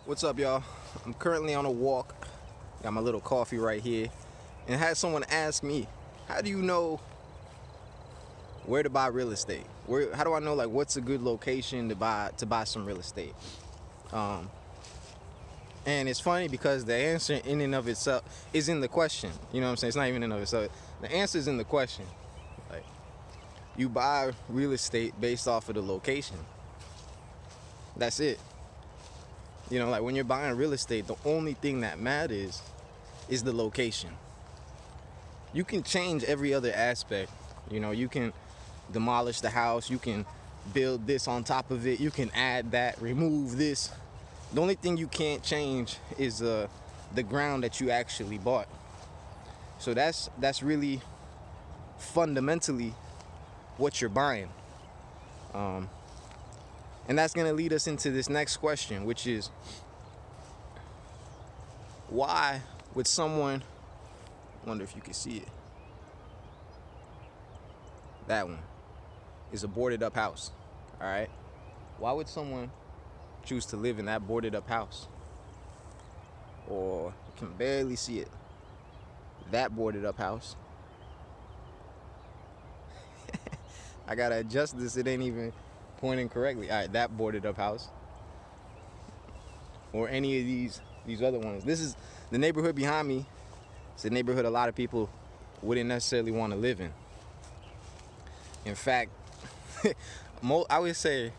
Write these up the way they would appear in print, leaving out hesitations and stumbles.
What's up, y'all? I'm currently on a walk. Got my little coffee right here. And had someone ask me, how do you know where to buy real estate? How do I know like what's a good location to buy some real estate? And it's funny because the answer in and of itself is in the question. You know what I'm saying? It's not even in and of itself. The answer is in the question. Like, you buy real estate based off of the location. That's it. You know, like when you're buying real estate, the only thing that matters is the location. You can change every other aspect. You know, you can demolish the house, you can build this on top of it, you can add that, remove this. The only thing you can't change is the ground that you actually bought. So that's really fundamentally what you're buying. And that's going to lead us into this next question, which is, why would someone, I wonder if you can see it, that one is a boarded up house, all right? Why would someone choose to live in that boarded up house? Or you can barely see it, that boarded up house. I gotta adjust this, it ain't even pointing correctly. All right, that boarded up house, or any of these other ones. This is the neighborhood behind me. It's a neighborhood a lot of people wouldn't necessarily want to live in. In fact, I'd say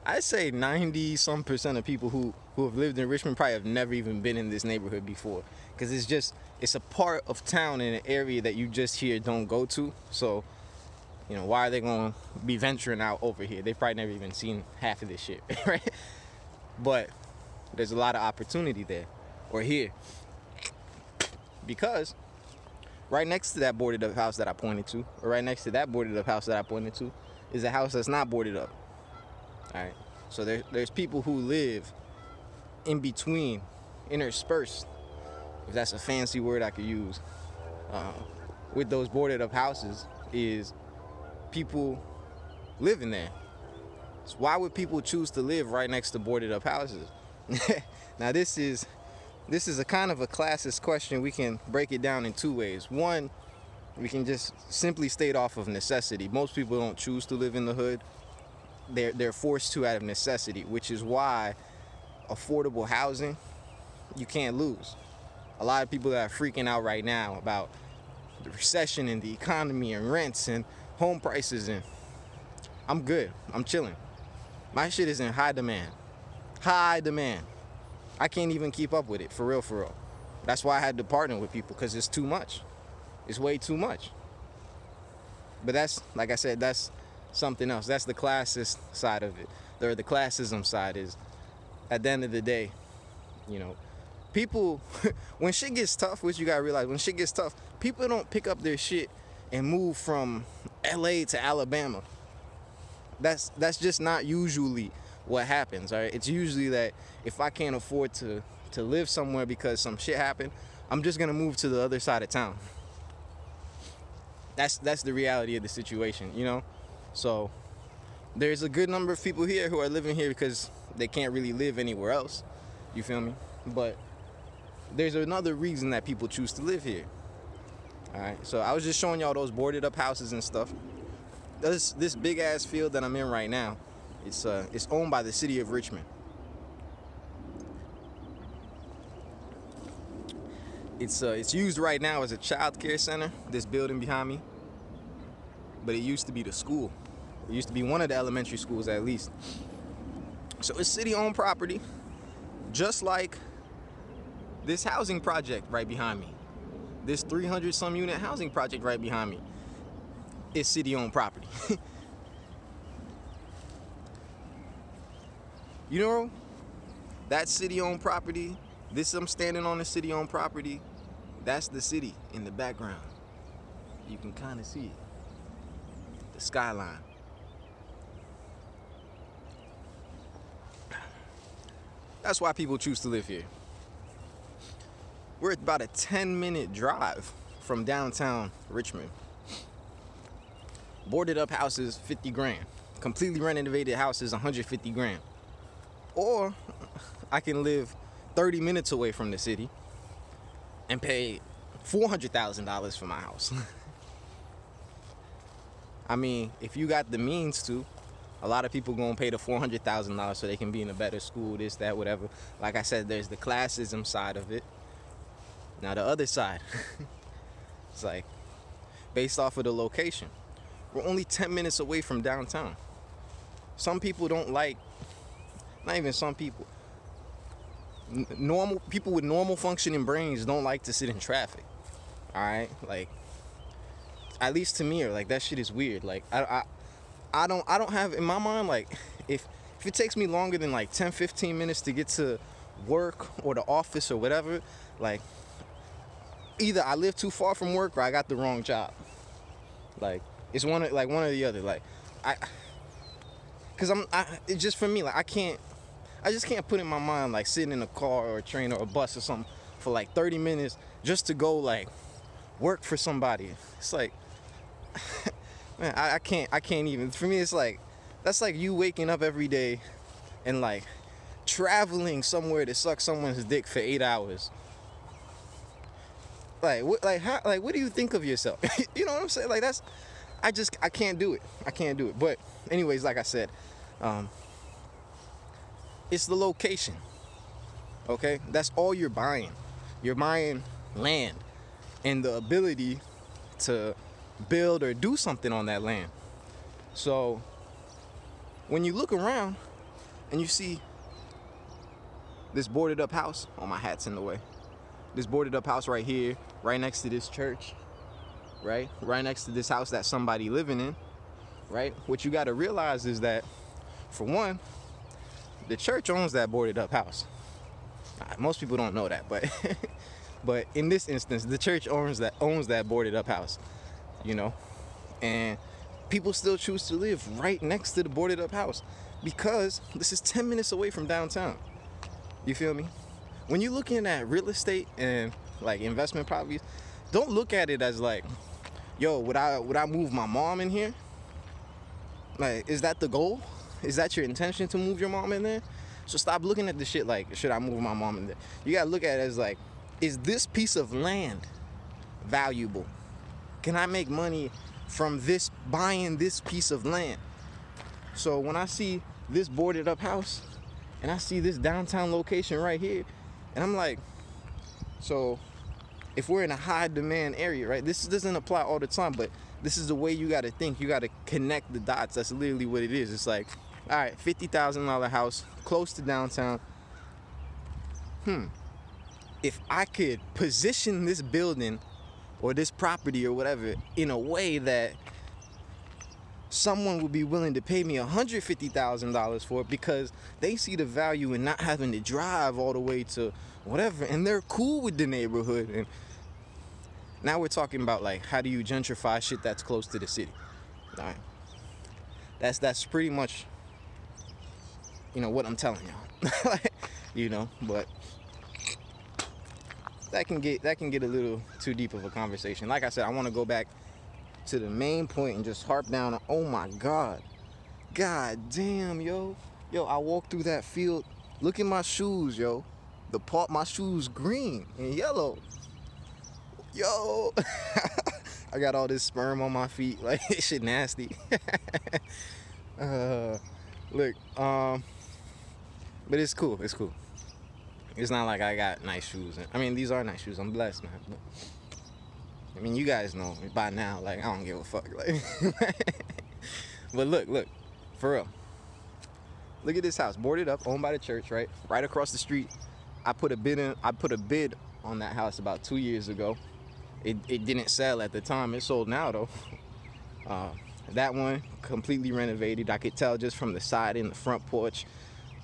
90% of people who have lived in Richmond probably have never even been in this neighborhood before, because it's a part of town in an area that you just here don't go to. So, you know, why are they gonna be venturing out over here? They've probably never even seen half of this shit, right? But there's a lot of opportunity there, or here, because right next to that boarded up house that I pointed to, or right next to that boarded up house that I pointed to, is a house that's not boarded up. All right, so there's people who live in between, interspersed, if that's a fancy word I could use, with those boarded up houses, is people living there. So why would people choose to live right next to boarded up houses? Now this is a kind of a classist question. We can break it down in two ways. One, we can just simply state off of necessity. Most people don't choose to live in the hood. They're forced to out of necessity, which is why affordable housing, you can't lose. A lot of people that are freaking out right now about the recession and the economy and rents and home prices, and I'm good. I'm chilling. My shit is in high demand. High demand. I can't even keep up with it, for real, for real. That's why I had to partner with people, because it's too much. It's way too much. But that's, like I said, that's something else. That's the classist side of it. Or the classism side is, at the end of the day, you know, people, when shit gets tough, which you gotta realize, when shit gets tough, people don't pick up their shit and move from LA to Alabama. That's just not usually what happens, all right? It's usually that if I can't afford to live somewhere because some shit happened, I'm just gonna move to the other side of town. That's the reality of the situation, you know? So there's a good number of people here who are living here because they can't really live anywhere else, you feel me? But there's another reason that people choose to live here. All right, so I was just showing y'all those boarded up houses and stuff. This big ass field that I'm in right now, it's owned by the city of Richmond. It's used right now as a child care center, this building behind me. But it used to be the school. It used to be one of the elementary schools, at least. So it's city-owned property, just like this housing project right behind me. This 300-some unit housing project right behind me is city-owned property. You know, that city-owned property, this I'm standing on the city-owned property, that's the city in the background. You can kind of see it. The skyline. That's why people choose to live here. We're about a 10-minute drive from downtown Richmond. Boarded up houses, 50 grand. Completely renovated houses, 150 grand. Or I can live 30 minutes away from the city and pay $400,000 for my house. I mean, if you got the means to, a lot of people gonna pay the $400,000 so they can be in a better school, this, that, whatever. Like I said, there's the classism side of it. Now the other side, it's like, based off of the location. We're only 10 minutes away from downtown. Some people don't like, not even some people, normal people with normal functioning brains don't like to sit in traffic. All right, like, at least to me, or like, that shit is weird. Like, I don't have in my mind, like, if it takes me longer than like 10-15 minutes to get to work or the office or whatever, like, either I live too far from work or I got the wrong job. Like, it's one or the other. Like, it's just for me, like, I just can't put in my mind, like, sitting in a car or a train or a bus or something for like 30 minutes just to go, like, work for somebody. It's like, man, I can't even. For me, it's like, that's like you waking up every day and like traveling somewhere to suck someone's dick for 8 hours. Like, what do you think of yourself? You know what I'm saying? Like, I can't do it. I can't do it. But anyways, like I said, it's the location. Okay, that's all you're buying. You're buying land and the ability to build or do something on that land. So when you look around and you see this boarded up house, oh, my hat's in the way. This boarded up house right here, right next to this church, right next to this house that somebody living in, right? What you got to realize is that, for one, the church owns that boarded up house. Most people don't know that, but but in this instance, the church owns that boarded up house, you know, and people still choose to live right next to the boarded up house because this is 10 minutes away from downtown. You feel me? When you're looking at real estate and like investment properties, don't look at it as like, yo, would I move my mom in here? Like, is that the goal? Is that your intention, to move your mom in there? So stop looking at the shit like, should I move my mom in there? You gotta look at it as like, is this piece of land valuable? Can I make money from buying this piece of land? So when I see this boarded up house and I see this downtown location right here, and I'm like, so if we're in a high demand area, right? This doesn't apply all the time, but this is the way you gotta think. You gotta connect the dots. That's literally what it is. It's like, all right, $50,000 house, close to downtown. If I could position this building or this property or whatever in a way that someone would be willing to pay me $150,000 for it because they see the value in not having to drive all the way to whatever, and they're cool with the neighborhood. And now we're talking about, like, how do you gentrify shit that's close to the city? All right, that's pretty much, you know, what I'm telling y'all. You know, but that can get a little too deep of a conversation. Like I said, I want to go back to the main point and just harp down on, oh my God, God damn, yo, I walked through that field. Look at my shoes, yo. My shoes green and yellow. Yo, I got all this sperm on my feet. Like, this shit nasty. Look, but it's cool. It's cool. It's not like I got nice shoes. I mean, these are nice shoes. I'm blessed, man. But, I mean, you guys know by now. Like, I don't give a fuck. Like, but look, for real. Look at this house, boarded up, owned by the church, right? Right across the street. I put a bid on that house about 2 years ago. It didn't sell at the time. It sold now though. That one completely renovated. I could tell just from the side and the front porch,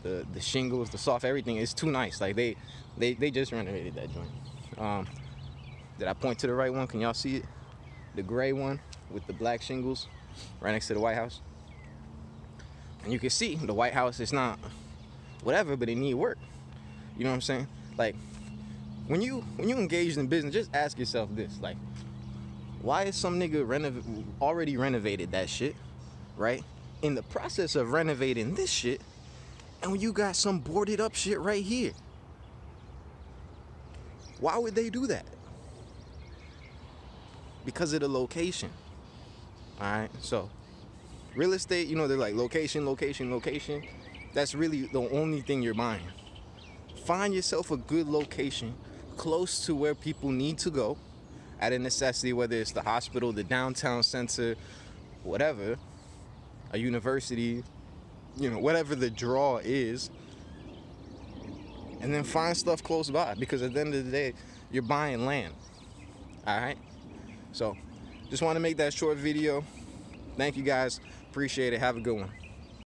the shingles, the soft, everything is too nice. Like, they just renovated that joint. Did I point to the right one? Can y'all see it? The gray one with the black shingles right next to the White House. And you can see the White House is not whatever, but it need work. You know what I'm saying? Like, when you engage in business, just ask yourself this, like, why is some nigga already renovated that shit, right? In the process of renovating this shit, And when you got some boarded up shit right here, why would they do that? Because of the location. All right, so real estate, you know, they're like location, location, location. That's really the only thing you're buying. Find yourself a good location close to where people need to go at a necessity, whether it's the hospital, the downtown center, whatever, a university, you know, whatever the draw is. And then find stuff close by, because at the end of the day, you're buying land. All right? So, just want to make that short video. Thank you guys. Appreciate it. Have a good one.